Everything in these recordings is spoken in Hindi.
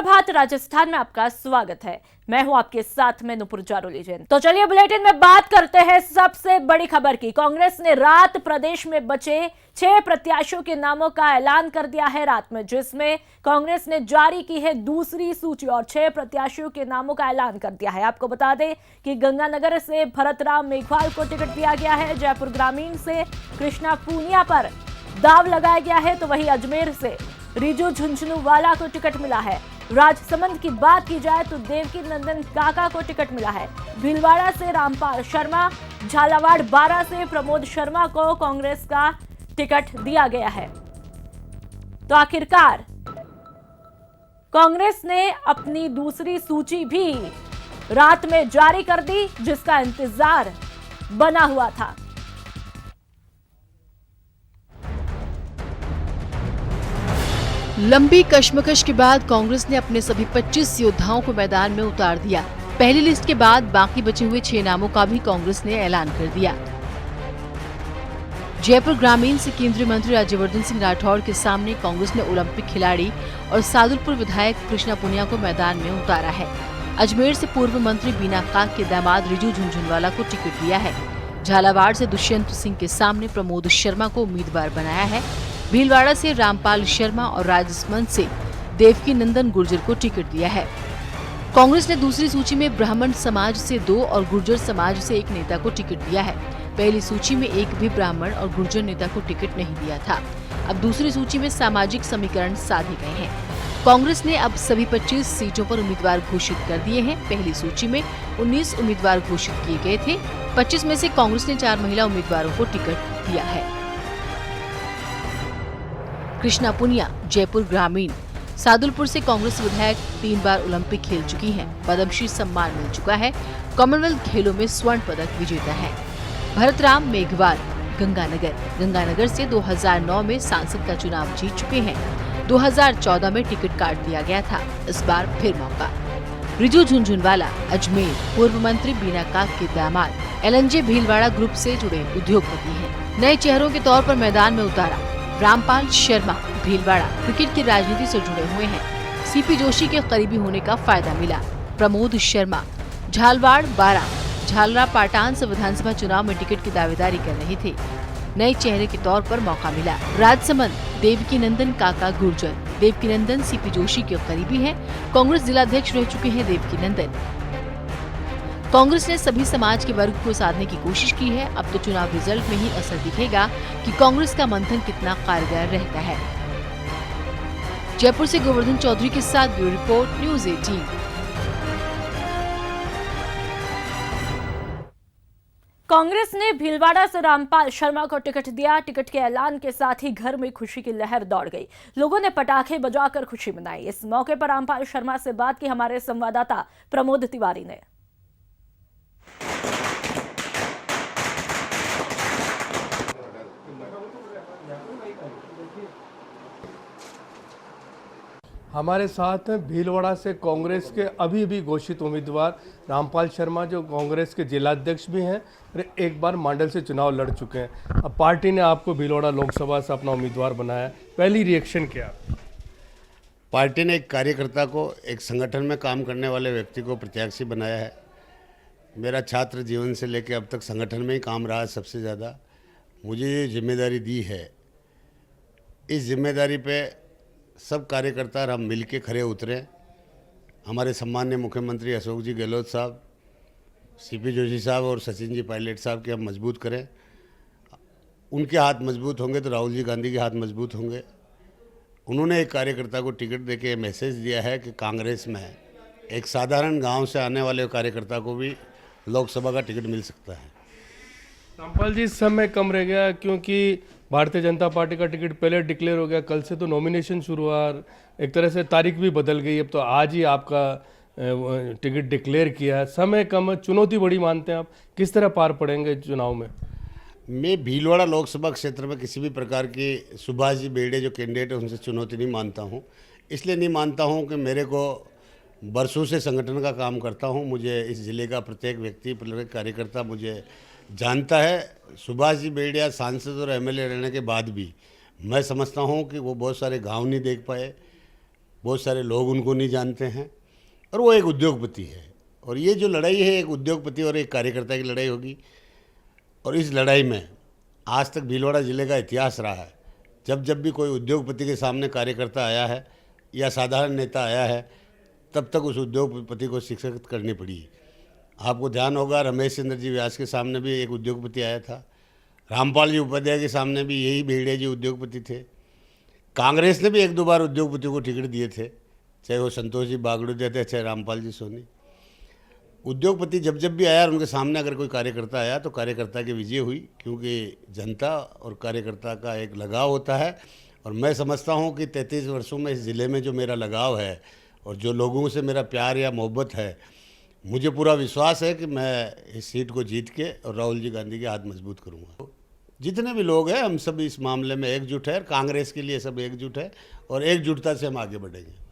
प्रभात राजस्थान में आपका स्वागत है। मैं हूं आपके साथ में नुपुर जारोली जैन। तो चलिए बुलेटिन में बात करते हैं सबसे बड़ी खबर की। कांग्रेस ने रात प्रदेश में बचे 6 प्रत्याशियों के नामों का ऐलान कर दिया है रात में, जिसमें कांग्रेस ने जारी की है दूसरी सूची और 6 प्रत्याशियों के नामों का ऐलान कर दिया है। आपको बता दें कि गंगानगर से भरतराम मेघवाल को टिकट दिया गया है, जयपुर ग्रामीण से कृष्णा पूनिया पर दाव लगाया गया है, तो वहीं अजमेर से रिजू झुंझुनवाला को टिकट मिला है। राजसमंद की बात की जाए तो देवकी नंदन काका को टिकट मिला है। भीलवाड़ा से रामपाल शर्मा, झालावाड़ बारा से प्रमोद शर्मा को कांग्रेस का टिकट दिया गया है। तो आखिरकार कांग्रेस ने अपनी दूसरी सूची भी रात में जारी कर दी, जिसका इंतजार बना हुआ था। लंबी कश्मकश के बाद कांग्रेस ने अपने सभी 25 योद्धाओं को मैदान में उतार दिया। पहली लिस्ट के बाद बाकी बचे हुए 6 नामों का भी कांग्रेस ने ऐलान कर दिया। जयपुर ग्रामीण से केंद्रीय मंत्री राज्यवर्धन सिंह राठौड़ के सामने कांग्रेस ने ओलंपिक खिलाड़ी और सादुलपुर विधायक कृष्णा पूनिया को मैदान में उतारा है। अजमेर से पूर्व मंत्री बीना काक के दामाद रिजू झुंझुनवाला को टिकट दिया है। झालावाड़ से दुष्यंत सिंह के सामने प्रमोद शर्मा को उम्मीदवार बनाया है। भीलवाड़ा से रामपाल शर्मा और राजसमंद से देवकी नंदन गुर्जर को टिकट दिया है। कांग्रेस ने दूसरी सूची में ब्राह्मण समाज से 2 और गुर्जर समाज से 1 नेता को टिकट दिया है। पहली सूची में एक भी ब्राह्मण और गुर्जर नेता को टिकट नहीं दिया था। अब दूसरी सूची में सामाजिक समीकरण साधे गए हैं। कांग्रेस ने अब सभी 25 सीटों पर उम्मीदवार घोषित कर दिए हैं। पहली सूची में 19 उम्मीदवार घोषित किए गए थे। 25 में से कांग्रेस ने 4 महिला उम्मीदवारों को टिकट दिया है। कृष्णा पूनिया जयपुर ग्रामीण। सादुलपुर से कांग्रेस विधायक 3 बार ओलंपिक खेल चुकी हैं। पद्मश्री सम्मान मिल चुका है। कॉमनवेल्थ खेलों में स्वर्ण पदक विजेता है। भरतराम मेघवाल गंगानगर से 2009 में सांसद का चुनाव जीत चुके हैं। 2014 में टिकट काट दिया गया था, इस बार फिर मौका। रिजू झुंझुनवाला अजमेर पूर्व मंत्री बीना काक के दामाद एलएनजे भीलवाड़ा ग्रुप से जुड़े उद्योगपति हैं। नए चेहरों के तौर पर मैदान में उतारा। रामपाल शर्मा भीलवाड़ा क्रिकेट की राजनीति से जुड़े हुए हैं। सीपी जोशी के करीबी होने का फायदा मिला। प्रमोद शर्मा झालवाड़ बारा झालरा पाटान से विधानसभा चुनाव में टिकट की दावेदारी कर रहे थे। नए चेहरे के तौर पर मौका मिला। राजसमंद देवकी नंदन काका गुर्जर। देवकी नंदन सीपी जोशी के करीबी हैं। कांग्रेस जिलाध्यक्ष रह चुके हैं देवकी नंदन। कांग्रेस ने सभी समाज के वर्ग को साधने की कोशिश की है। अब तो चुनाव रिजल्ट में ही असर दिखेगा कि कांग्रेस का मंथन कितना कारगर रहता है। जयपुर से गोवर्धन चौधरी के साथ ब्यूरो रिपोर्ट न्यूज़ 18। कांग्रेस ने भीलवाड़ा से रामपाल शर्मा को टिकट दिया। टिकट के ऐलान के साथ ही घर में खुशी की लहर दौड़ गई। लोगों ने पटाखे बजाकर खुशी मनाई। इस मौके पर रामपाल शर्मा से बात की हमारे संवाददाता प्रमोद तिवारी ने। हमारे साथ हैं भीलवाड़ा से कांग्रेस के अभी घोषित उम्मीदवार रामपाल शर्मा, जो कांग्रेस के जिलाध्यक्ष भी हैं और एक बार मंडल से चुनाव लड़ चुके हैं। अब पार्टी ने आपको भीलवाड़ा लोकसभा से अपना उम्मीदवार बनाया, पहली रिएक्शन क्या? पार्टी ने एक कार्यकर्ता को, एक संगठन में काम करने वाले व्यक्ति को प्रत्याशी बनाया है। मेरा छात्र जीवन से लेकर अब तक संगठन में ही काम रहा है। सबसे ज़्यादा मुझे ये जिम्मेदारी दी है। इस जिम्मेदारी पे सब कार्यकर्ता हम मिल के खड़े उतरे। हमारे सम्मान्य मुख्यमंत्री अशोक जी गहलोत साहब, सीपी जोशी साहब और सचिन जी पायलट साहब के हम मजबूत करें। उनके हाथ मजबूत होंगे तो राहुल जी गांधी के हाथ मजबूत होंगे। उन्होंने एक कार्यकर्ता को टिकट देके मैसेज दिया है कि कांग्रेस में एक साधारण गांव से आने वाले कार्यकर्ता को भी लोकसभा का टिकट मिल सकता है। रामपाल जी, समय कम रह गया क्योंकि भारतीय जनता पार्टी का टिकट पहले डिक्लेयर हो गया। कल से तो नॉमिनेशन शुरू हुआ, एक तरह से तारीख भी बदल गई। अब तो आज ही आपका टिकट डिक्लेयर किया है। समय कम है, चुनौती बड़ी मानते हैं आप, किस तरह पार पड़ेंगे चुनाव में? मैं भीलवाड़ा लोकसभा क्षेत्र में किसी भी प्रकार की सुभाष जी बेड़े जो कैंडिडेट है उनसे चुनौती नहीं मानता हूँ। इसलिए नहीं मानता हूँ कि मेरे को बरसों से संगठन का काम करता हूँ। मुझे इस ज़िले का प्रत्येक व्यक्ति, प्रत्येक कार्यकर्ता मुझे जानता है। सुभाष जी बेड़िया सांसद और एमएलए रहने के बाद भी मैं समझता हूँ कि वो बहुत सारे गांव नहीं देख पाए, बहुत सारे लोग उनको नहीं जानते हैं, और वो एक उद्योगपति है। और ये जो लड़ाई है एक उद्योगपति और एक कार्यकर्ता की लड़ाई होगी। और इस लड़ाई में आज तक भीलवाड़ा जिले का इतिहास रहा है, जब जब भी कोई उद्योगपति के सामने कार्यकर्ता आया है या साधारण नेता आया है, तब तक उस उद्योगपति को शिक्षित करनी पड़ी। आपको ध्यान होगा, रमेश चंद्र जी व्यास के सामने भी एक उद्योगपति आया था, रामपाल जी उपाध्याय के सामने भी यही भेड़िया जी उद्योगपति थे। कांग्रेस ने भी एक दो बार उद्योगपतियों को टिकट दिए थे, चाहे वो संतोष जी बागड़ू देते, चाहे रामपाल जी सोनी। उद्योगपति जब जब भी आया और उनके सामने अगर कोई कार्यकर्ता आया तो कार्यकर्ता की विजय हुई, क्योंकि जनता और कार्यकर्ता का एक लगाव होता है। और मैं समझता हूँ कि 33 वर्षों में इस ज़िले में जो मेरा लगाव है और जो लोगों से मेरा प्यार या मोहब्बत है, मुझे पूरा विश्वास है कि मैं इस सीट को जीत के और राहुल जी गांधी के हाथ मजबूत करूँगा। जितने भी लोग हैं हम सब इस मामले में एकजुट है, कांग्रेस के लिए सब एकजुट है और एकजुटता से हम आगे बढ़ेंगे।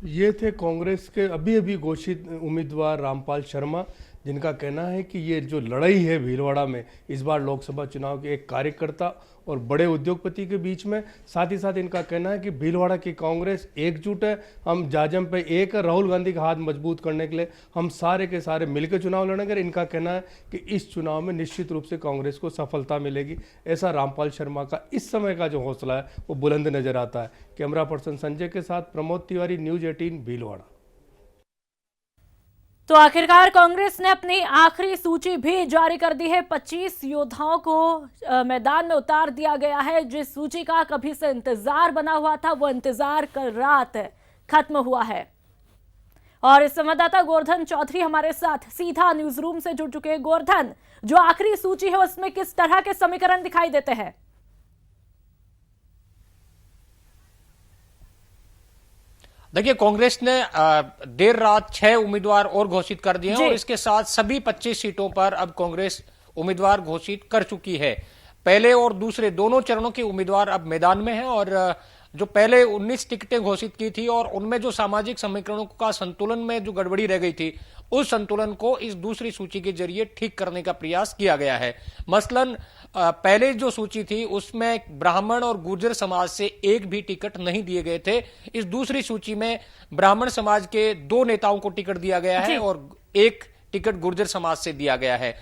ये थे कांग्रेस के अभी अभी घोषित उम्मीदवार रामपाल शर्मा, जिनका कहना है कि ये जो लड़ाई है भीलवाड़ा में इस बार लोकसभा चुनाव के एक कार्यकर्ता और बड़े उद्योगपति के बीच में, साथ ही साथ इनका कहना है कि भीलवाड़ा की कांग्रेस एकजुट है, हम जाजम पे एक है, राहुल गांधी का हाथ मजबूत करने के लिए हम सारे के सारे मिलकर चुनाव लड़ेंगे। इनका कहना है कि इस चुनाव में निश्चित रूप से कांग्रेस को सफलता मिलेगी। ऐसा रामपाल शर्मा का इस समय का जो हौसला है वो बुलंद नजर आता है। कैमरा पर्सन संजय के साथ प्रमोद तिवारी, न्यूज 18 भीलवाड़ा। तो आखिरकार कांग्रेस ने अपनी आखिरी सूची भी जारी कर दी है। 25 योद्धाओं को मैदान में उतार दिया गया है। जिस सूची का कभी से इंतजार बना हुआ था वो इंतजार कल रात खत्म हुआ है। और इस संवाददाता गोवर्धन चौधरी हमारे साथ सीधा न्यूज रूम से जुड़ चुके हैं। गोवर्धन, जो आखिरी सूची है उसमें किस तरह के समीकरण दिखाई देते हैं? देखिए, कांग्रेस ने देर रात 6 उम्मीदवार और घोषित कर दिए हैं और इसके साथ सभी 25 सीटों पर अब कांग्रेस उम्मीदवार घोषित कर चुकी है। पहले और दूसरे दोनों चरणों के उम्मीदवार अब मैदान में हैं और जो पहले 19 टिकटें घोषित की थी और उनमें जो सामाजिक समीकरणों का संतुलन में जो गड़बड़ी रह गई थी, उस संतुलन को इस दूसरी सूची के जरिए ठीक करने का प्रयास किया गया है। मसलन पहले जो सूची थी उसमें ब्राह्मण और गुर्जर समाज से एक भी टिकट नहीं दिए गए थे। इस दूसरी सूची में ब्राह्मण समाज के 2 नेताओं को टिकट दिया गया है और 1 टिकट गुर्जर समाज से दिया गया है।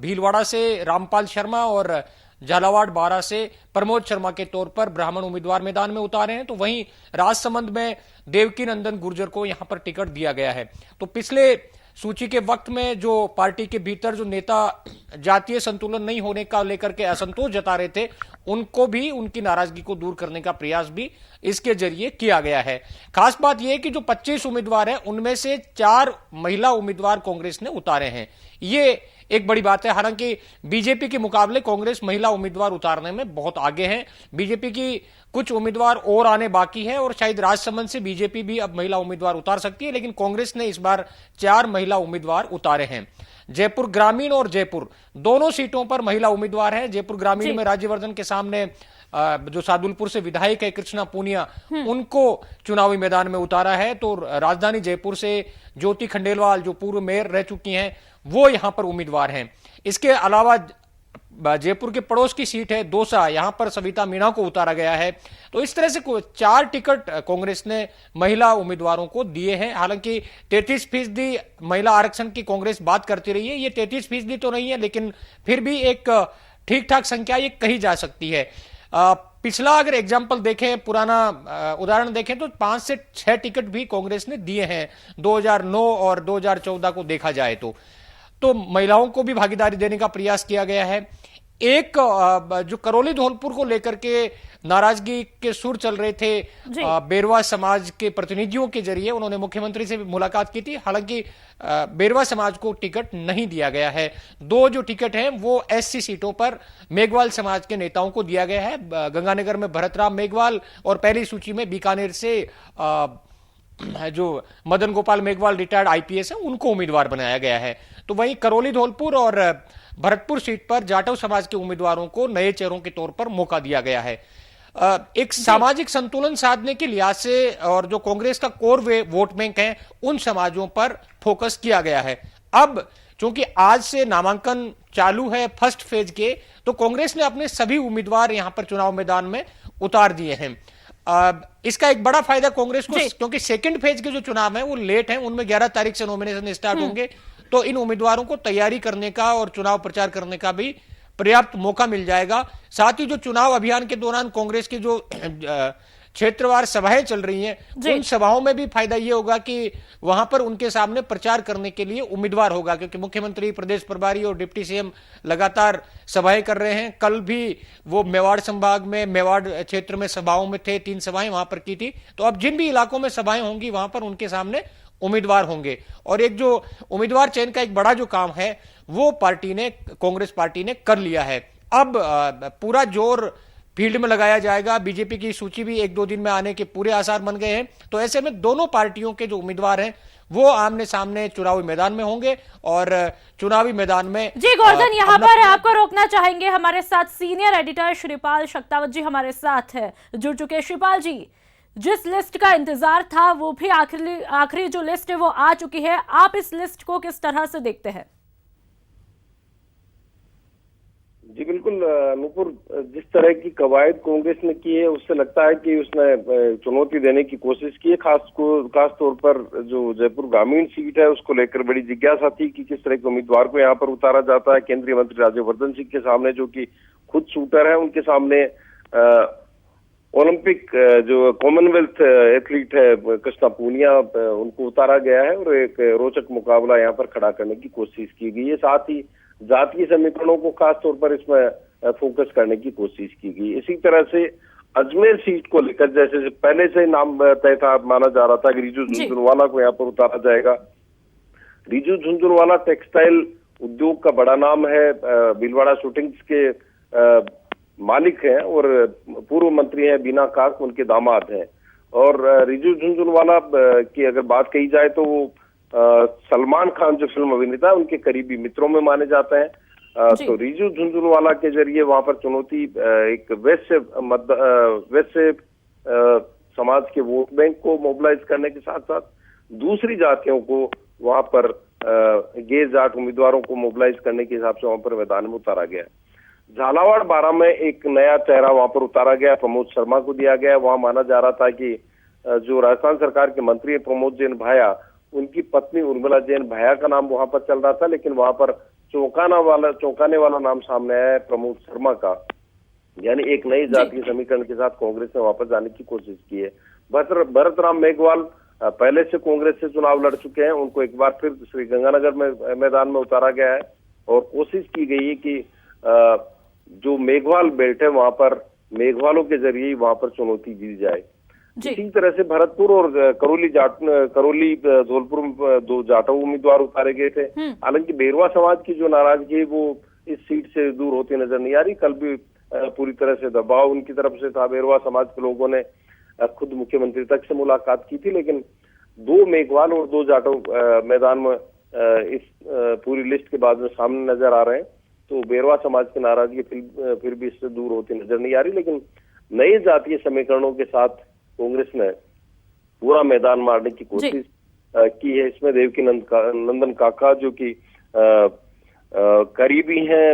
भीलवाड़ा से रामपाल शर्मा और झालावाड़ बारा से प्रमोद शर्मा के तौर पर ब्राह्मण उम्मीदवार मैदान में उतारे हैं। तो वहीं राजसमंद में देवकी नंदन गुर्जर को यहां पर टिकट दिया गया है। तो पिछले सूची के वक्त में जो पार्टी के भीतर जो नेता जातीय संतुलन नहीं होने का लेकर के असंतोष जता रहे थे, उनको भी उनकी नाराजगी को दूर करने का प्रयास भी इसके जरिए किया गया है। खास बात यह है कि जो 25 उम्मीदवार हैं उनमें से 4 महिला उम्मीदवार कांग्रेस ने उतारे हैं। ये एक बड़ी बात है। हालांकि बीजेपी के मुकाबले कांग्रेस महिला उम्मीदवार उतारने में बहुत आगे है। बीजेपी की कुछ उम्मीदवार और आने बाकी है और शायद राजसमंद से बीजेपी भी अब महिला उम्मीदवार उतार सकती है, लेकिन कांग्रेस ने इस बार 4 महिला उम्मीदवार उतारे हैं। जयपुर ग्रामीण और जयपुर दोनों सीटों पर महिला उम्मीदवार हैं। जयपुर ग्रामीण में राज्यवर्धन के सामने जो सादुलपुर से विधायक है कृष्णा पूनिया, उनको चुनावी मैदान में उतारा है। तो राजधानी जयपुर से ज्योति खंडेलवाल जो पूर्व मेयर रह चुकी हैं वो यहां पर उम्मीदवार हैं। इसके अलावा जयपुर के पड़ोस की सीट है दौसा, यहां पर सविता मीणा को उतारा गया है। तो इस तरह से 4 टिकट कांग्रेस ने महिला उम्मीदवारों को दिए हैं। हालांकि 33% महिला आरक्षण की कांग्रेस बात करती रही है। ये 33% तो नहीं है, लेकिन फिर भी एक ठीक ठाक संख्या ये कही जा सकती है। पिछला अगर एग्जाम्पल देखें, पुराना उदाहरण देखें तो 5 से 6 टिकट भी कांग्रेस ने दिए हैं 2009 और 2014 को देखा जाए तो महिलाओं को भी भागीदारी देने का प्रयास किया गया है। एक जो करौली धौलपुर को लेकर के नाराजगी के सुर चल रहे थे, बेरवा समाज के प्रतिनिधियों के जरिए उन्होंने मुख्यमंत्री से भी मुलाकात की थी। हालांकि बेरवा समाज को टिकट नहीं दिया गया है। 2 जो टिकट हैं वो एससी सीटों पर मेघवाल समाज के नेताओं को दिया गया है। गंगानगर में भरतराम मेघवाल और पहली सूची में बीकानेर से जो मदन गोपाल मेघवाल रिटायर्ड आईपीएस है उनको उम्मीदवार बनाया गया है। तो वहीं करौली धौलपुर और भरतपुर सीट पर जाटव समाज के उम्मीदवारों को नए चेहरों के तौर पर मौका दिया गया है। एक सामाजिक संतुलन साधने के लिहाज से और जो कांग्रेस का कोर वोट बैंक है उन समाजों पर फोकस किया गया है। अब चूंकि आज से नामांकन चालू है फर्स्ट फेज के, तो कांग्रेस ने अपने सभी उम्मीदवार यहां पर चुनाव मैदान में उतार दिए हैं। इसका एक बड़ा फायदा कांग्रेस को, क्योंकि सेकंड फेज के जो चुनाव हैं वो लेट हैं, उनमें 11 तारीख से नॉमिनेशन स्टार्ट होंगे, तो इन उम्मीदवारों को तैयारी करने का और चुनाव प्रचार करने का भी पर्याप्त मौका मिल जाएगा। साथ ही जो चुनाव अभियान के दौरान कांग्रेस की जो क्षेत्रवार सभाएं चल रही हैं, उन सभाओं में भी फायदा ये होगा कि वहां पर उनके सामने प्रचार करने के लिए उम्मीदवार होगा, क्योंकि मुख्यमंत्री, प्रदेश प्रभारी और डिप्टी सीएम लगातार सभाएं कर रहे हैं। कल भी वो मेवाड़ संभाग में, मेवाड़ क्षेत्र में सभाओं में थे, 3 सभाएं वहां पर की थी। तो अब जिन भी इलाकों में सभाएं होंगी वहां पर उनके सामने उम्मीदवार होंगे, और एक जो उम्मीदवार चयन का एक बड़ा जो काम है वो कांग्रेस पार्टी ने कर लिया है। अब पूरा जोर फील्ड में लगाया जाएगा। बीजेपी की सूची भी 1-2 दिन में आने के पूरे आसार बन गए हैं। तो ऐसे में दोनों पार्टियों के जो उम्मीदवार हैं वो आमने सामने चुनावी मैदान में होंगे, और चुनावी मैदान में जी गोवर्धन, यहाँ पर आपको रोकना चाहेंगे। हमारे साथ सीनियर एडिटर श्रीपाल शक्तावत जी हमारे साथ जुड़ चुके हैं। श्रीपाल जी, जिस लिस्ट का इंतजार था वो भी आखिरी जो लिस्ट है वो आ चुकी है। आप इस लिस्ट को किस तरह से देखते हैं? जी बिल्कुल नूपुर, जिस तरह की कवायद कांग्रेस ने की है उससे लगता है कि उसने चुनौती देने की कोशिश की है। खास तौर पर जो जयपुर ग्रामीण सीट है उसको लेकर बड़ी जिज्ञासा थी कि किस तरह के उम्मीदवार को यहाँ पर उतारा जाता है। केंद्रीय मंत्री राज्यवर्धन सिंह के सामने, जो कि खुद शूटर है, उनके सामने ओलंपिक जो कॉमनवेल्थ एथलीट है कृष्णा पूनिया, उनको उतारा गया है और एक रोचक मुकाबला यहाँ पर खड़ा करने की कोशिश की गई है। साथ ही जातीय समीकरणों को खास तौर पर इसमें फोकस करने की कोशिश की गई। इसी तरह से अजमेर सीट को लेकर जैसे पहले से नाम तय था, माना जा रहा था कि रिजू झुंझुनवाला को यहाँ पर उतारा जाएगा। रिजू झुंझुनवाला टेक्सटाइल उद्योग का बड़ा नाम है, भीलवाड़ा शूटिंग्स के मालिक हैं और पूर्व मंत्री हैं बीना काक, उनके दामाद हैं। और रिजू झुंझुनवाला की अगर बात कही जाए तो वो सलमान खान जो फिल्म अभिनेता है उनके करीबी मित्रों में माने जाते हैं। तो रिजू झुंझुनवाला के जरिए वहां पर चुनौती एक वैश्य समाज के वोट बैंक को मोबिलाइज करने के साथ साथ दूसरी जातियों को वहां पर गैर जाट उम्मीदवारों को मोबिलाइज करने के हिसाब से वहां पर मैदान में उतारा गया। झालावाड़ बारा में एक नया चेहरा वहां पर उतारा गया, प्रमोद शर्मा को दिया गया। वहां माना जा रहा था कि जो राजस्थान सरकार के मंत्री प्रमोद जैन भाया, उनकी पत्नी उर्मिला जैन भाया का नाम वहां पर चल रहा था, लेकिन वहां पर चौंकाने वाला नाम सामने आया है प्रमोद शर्मा का। यानी एक नई जातीय समीकरण के साथ कांग्रेस ने वापस जाने की कोशिश की है। भरत राम मेघवाल पहले से कांग्रेस से चुनाव लड़ चुके हैं, उनको एक बार फिर श्री गंगानगर में मैदान में उतारा गया है और कोशिश की गई है कि जो मेघवाल बेल्ट है वहां पर मेघवालों के जरिए वहां पर चुनौती दी जाए। इसी तरह से भरतपुर और करौली धौलपुर में 2 जाटव उम्मीदवार उतारे गए थे। हालांकि बेरवा समाज की जो नाराजगी है वो इस सीट से दूर होती नजर नहीं आ रही। कल भी पूरी तरह से दबाव उनकी तरफ से था। बेरवा समाज के लोगों ने खुद मुख्यमंत्री तक से मुलाकात की थी, लेकिन 2 मेघवाल और 2 जाटव मैदान में इस पूरी लिस्ट के बाद में सामने नजर आ रहे हैं। तो बेरवा समाज की नाराजगी फिर भी इससे दूर होती नजर नहीं आ रही, लेकिन नए जातीय समीकरणों के साथ कांग्रेस ने पूरा मैदान मारने की कोशिश की है। इसमें देवकी नंदन काका, जो कि करीबी हैं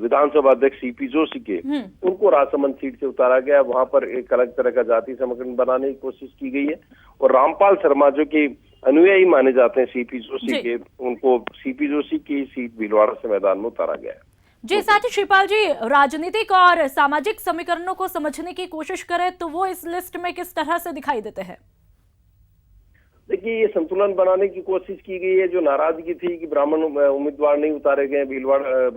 विधानसभा अध्यक्ष सीपी जोशी के, उनको राजसमंद सीट से उतारा गया। वहां पर एक अलग तरह का जातीय समीकरण बनाने की कोशिश की गई है। और रामपाल शर्मा, जो कि अनुयायी माने जाते हैं सीपी जोशी के, उनको सीपी जोशी की सीट भीलवाड़ा से मैदान में उतारा गया है। जी, साथ ही श्रीपाल जी, राजनीतिक और सामाजिक समीकरणों को समझने की कोशिश करें तो वो इस लिस्ट में किस तरह से दिखाई देते हैं? देखिए, ये संतुलन बनाने की कोशिश की गई है। जो नाराजगी थी कि ब्राह्मण उम्मीदवार नहीं उतारे गए, भीलवाड़ा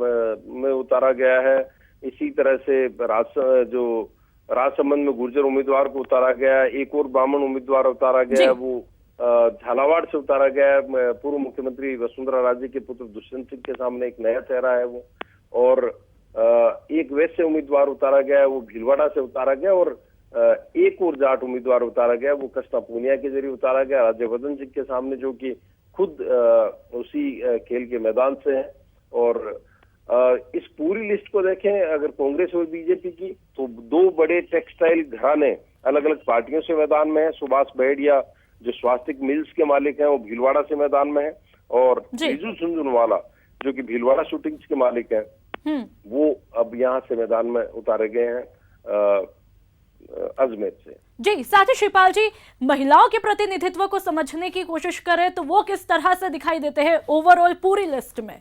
में उतारा गया है। इसी तरह से राजसमंद में गुर्जर उम्मीदवार को उतारा गया। एक और ब्राह्मण उम्मीदवार उतारा गया, वो झालावाड़ से उतारा गया। पूर्व मुख्यमंत्री वसुंधरा राजे के पुत्र दुष्यंत सिंह के सामने एक नया चेहरा है वो। और एक वैश्य उम्मीदवार उतारा गया, वो भीलवाड़ा से उतारा गया। और एक और जाट उम्मीदवार उतारा गया, वो कृष्णा पूनिया के जरिए उतारा गया राज्यवर्धन सिंह के सामने, जो कि खुद उसी खेल के मैदान से हैं। और इस पूरी लिस्ट को देखें अगर कांग्रेस और बीजेपी की, तो 2 बड़े टेक्सटाइल घराने अलग अलग पार्टियों से मैदान में है। सुभाष बहेड़िया जो स्वास्तिक मिल्स के मालिक हैं, वो भीलवाड़ा से मैदान में है। और रिजू झुंझुनवाला जो कि भीलवाड़ा शूटिंग्स के मालिक हैं, वो अब यहाँ से मैदान में उतारे गए हैं। अजमेर से। जी, साथ ही शिवपाल जी, महिलाओं के प्रतिनिधित्व को समझने की कोशिश करें तो वो किस तरह से दिखाई देते हैं ओवरऑल पूरी लिस्ट में?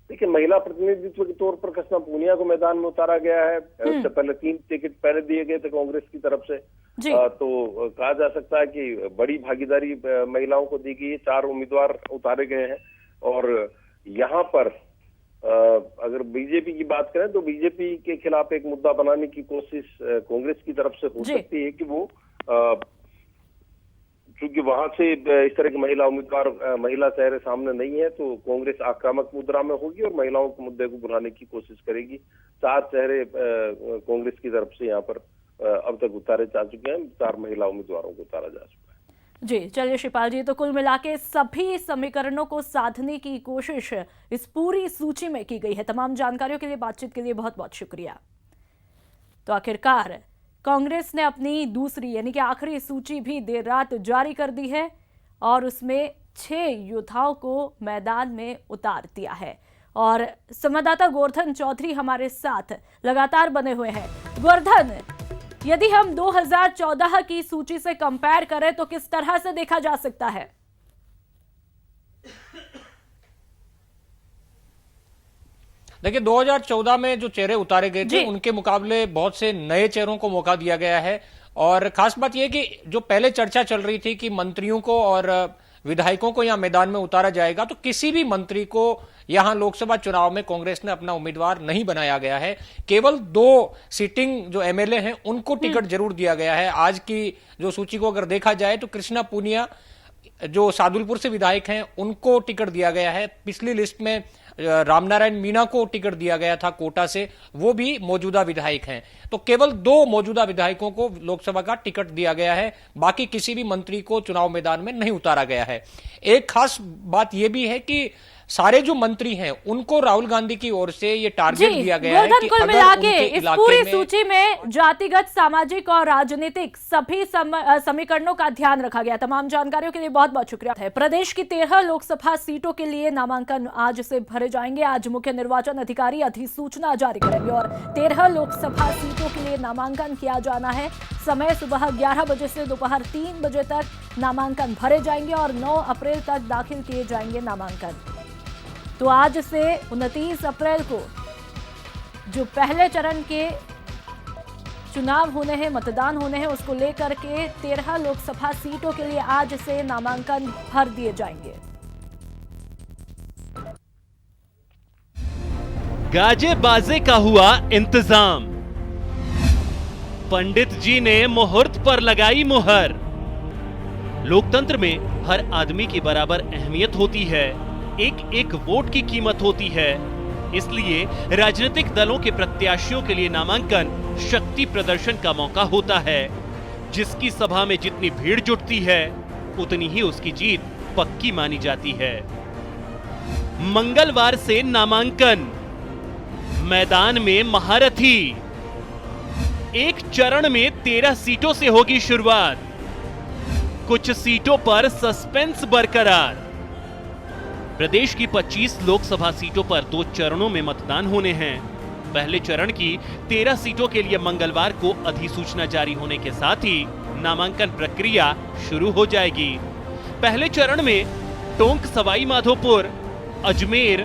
देखिए, महिला प्रतिनिधित्व के तौर पर कृष्णा पूनिया को मैदान में उतारा गया है। उससे पहले 3 टिकट पहले दिए गए थे कांग्रेस की तरफ से। तो कहा जा सकता है कि बड़ी भागीदारी महिलाओं को दी गई है। 4 उम्मीदवार उतारे गए हैं और यहाँ पर अगर बीजेपी की बात करें तो बीजेपी के खिलाफ एक मुद्दा बनाने की कोशिश कांग्रेस की तरफ से हो सकती है कि वो चूंकि वहां से इस तरह की महिला उम्मीदवार, महिला चेहरे सामने नहीं है, तो कांग्रेस आक्रामक मुद्रा में होगी और महिलाओं के मुद्दे को बुलाने की कोशिश करेगी। 4 चेहरे कांग्रेस की तरफ से यहाँ पर अब तक उतारे जा चुके हैं। 4 महिला उम्मीदवारों को उतारा जा चुका है। जी, चलिए शिवपाल जी, तो कुल मिला के सभी समीकरणों को साधने की कोशिश इस पूरी सूची में की गई है। तमाम जानकारियों के लिए, बातचीत के लिए बहुत बहुत शुक्रिया। तो आखिरकार कांग्रेस ने अपनी दूसरी यानी कि आखिरी सूची भी देर रात जारी कर दी है और उसमें 6 योद्धाओं को मैदान में उतार दिया है। और संवाददाता गोवर्धन चौधरी हमारे साथ लगातार बने हुए हैं। गोवर्धन, यदि हम 2014 की सूची से कंपेयर करें तो किस तरह से देखा जा सकता है? देखिए, 2014 में जो चेहरे उतारे गए थे उनके मुकाबले बहुत से नए चेहरों को मौका दिया गया है। और खास बात यह कि जो पहले चर्चा चल रही थी कि मंत्रियों को और विधायकों को यहां मैदान में उतारा जाएगा, तो किसी भी मंत्री को यहां लोकसभा चुनाव में कांग्रेस ने अपना उम्मीदवार नहीं बनाया गया है। केवल 2 सिटिंग जो एमएलए हैं उनको टिकट जरूर दिया गया है। आज की जो सूची को अगर देखा जाए तो कृष्णा पूनिया जो सादुलपुर से विधायक हैं उनको टिकट दिया गया है। पिछली लिस्ट में रामनारायण मीणा को टिकट दिया गया था कोटा से, वो भी मौजूदा विधायक हैं। तो केवल 2 मौजूदा विधायकों को लोकसभा का टिकट दिया गया है, बाकी किसी भी मंत्री को चुनाव मैदान में नहीं उतारा गया है। एक खास बात यह भी है कि सारे जो मंत्री हैं उनको राहुल गांधी की ओर से ये टारगेट दिया गया है कि कुल मिला के इस पूरी सूची में जातिगत, सामाजिक और राजनीतिक सभी समीकरणों का ध्यान रखा गया। तमाम जानकारियों के लिए बहुत बहुत शुक्रिया। प्रदेश की 13 लोकसभा सीटों के लिए नामांकन आज से भरे जाएंगे। आज मुख्य निर्वाचन अधिकारी अधिसूचना जारी करेंगे और 13 लोकसभा सीटों के लिए नामांकन किया जाना है। समय सुबह 11 बजे से दोपहर 3 बजे तक नामांकन भरे जाएंगे और 9 अप्रैल तक दाखिल किए जाएंगे नामांकन। तो आज से 29 अप्रैल को जो पहले चरण के चुनाव होने हैं, मतदान होने हैं, उसको लेकर के 13 लोकसभा सीटों के लिए आज से नामांकन भर दिए जाएंगे। गाजे बाजे का हुआ इंतजाम, पंडित जी ने मुहूर्त पर लगाई मुहर। लोकतंत्र में हर आदमी की बराबर अहमियत होती है, एक एक वोट की कीमत होती है। इसलिए राजनीतिक दलों के प्रत्याशियों के लिए नामांकन शक्ति प्रदर्शन का मौका होता है। जिसकी सभा में जितनी भीड़ जुटती है उतनी ही उसकी जीत पक्की मानी जाती है। मंगलवार से नामांकन, मैदान में महारथी। एक चरण में 13 सीटों से होगी शुरुआत। कुछ सीटों पर सस्पेंस बरकरार। प्रदेश की 25 लोकसभा सीटों पर 2 चरणों में मतदान होने हैं। पहले चरण की 13 सीटों के लिए मंगलवार को अधिसूचना जारी होने के साथ ही नामांकन प्रक्रिया शुरू हो जाएगी। पहले चरण में टोंक, सवाई माधोपुर, अजमेर,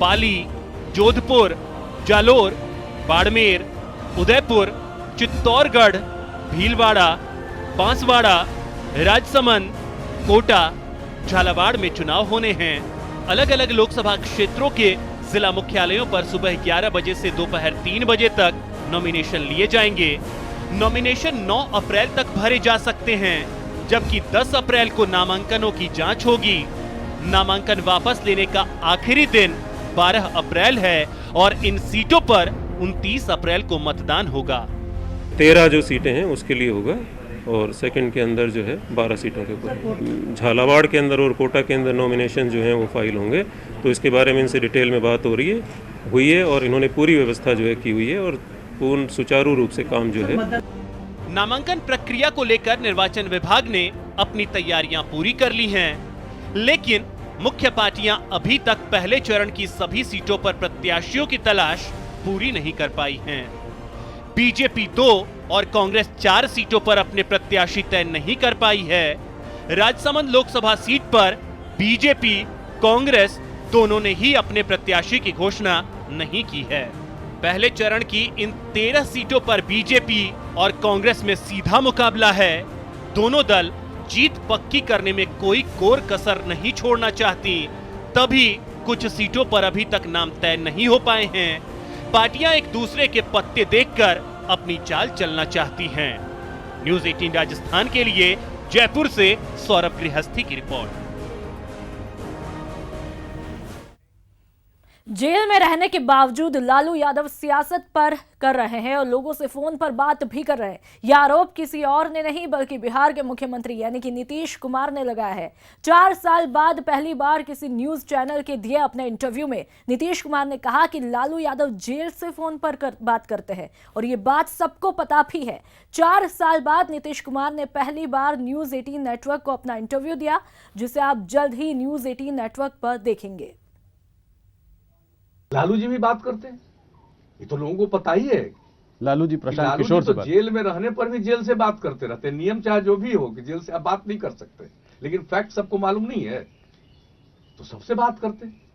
पाली, जोधपुर, जालोर, बाड़मेर, उदयपुर, चित्तौड़गढ़, भीलवाड़ा, बांसवाड़ा, राजसमंद, कोटा, झालावाड़ में चुनाव होने हैं। अलग अलग लोकसभा क्षेत्रों के जिला मुख्यालयों पर सुबह 11 बजे से दोपहर 3 बजे तक नॉमिनेशन लिए जाएंगे। नॉमिनेशन 9 अप्रैल तक भरे जा सकते हैं, जबकि 10 अप्रैल को नामांकनों की जांच होगी। नामांकन वापस लेने का आखिरी दिन 12 अप्रैल है और इन सीटों पर 29 अप्रैल को मतदान होगा। 13 जो सीटें हैं उसके लिए होगा और सेकंड के अंदर जो है 12 सीटों के ऊपर। झालावाड़ के अंदर और कोटा के अंदर नॉमिनेशन जो है वो फाइल होंगे, तो इसके बारे में इनसे डिटेल में बात हुई है और इन्होंने पूरी व्यवस्था जो है की हुई है और पूर्ण सुचारू रूप से काम जो है। नामांकन प्रक्रिया को लेकर निर्वाचन विभाग ने अपनी तैयारियां पूरी कर ली हैं, लेकिन मुख्य पार्टियां अभी तक पहले चरण की सभी सीटों पर प्रत्याशियों की तलाश पूरी नहीं कर पाई हैं। बीजेपी 2 और कांग्रेस 4 सीटों पर अपने प्रत्याशी तय नहीं कर पाई है। राजसमंद लोकसभा सीट पर बीजेपी, कांग्रेस दोनों ने ही अपने प्रत्याशी की घोषणा नहीं की है। पहले चरण की इन 13 सीटों पर बीजेपी और कांग्रेस में सीधा मुकाबला है। दोनों दल जीत पक्की करने में कोई कोर कसर नहीं छोड़ना चाहती, तभी कुछ सीटों पर अभी तक नाम तय नहीं हो पाए हैं। पार्टियां एक दूसरे के पत्ते देखकर अपनी चाल चलना चाहती हैं। न्यूज़ 18 राजस्थान के लिए जयपुर से सौरभ गृहस्थी की रिपोर्ट। जेल में रहने के बावजूद लालू यादव सियासत पर कर रहे हैं और लोगों से फोन पर बात भी कर रहे हैं। यह आरोप किसी और ने नहीं बल्कि बिहार के मुख्यमंत्री यानी कि नीतीश कुमार ने लगाया है। 4 साल बाद पहली बार किसी न्यूज चैनल के दिए अपने इंटरव्यू में नीतीश कुमार ने कहा कि लालू यादव जेल से फोन पर बात करते हैं और ये बात सबको पता भी है। 4 साल बाद नीतीश कुमार ने पहली बार न्यूज 18 नेटवर्क को अपना इंटरव्यू दिया, जिसे आप जल्द ही न्यूज 18 नेटवर्क पर देखेंगे। लालू जी भी बात करते हैं, ये तो लोगों को पता ही है। लालू जी प्रशांत किशोर से तो जेल में रहने पर भी जेल से बात करते रहते हैं। नियम चाहे जो भी हो कि जेल से आप बात नहीं कर सकते, लेकिन फैक्ट सबको मालूम नहीं है, तो सबसे बात करते हैं।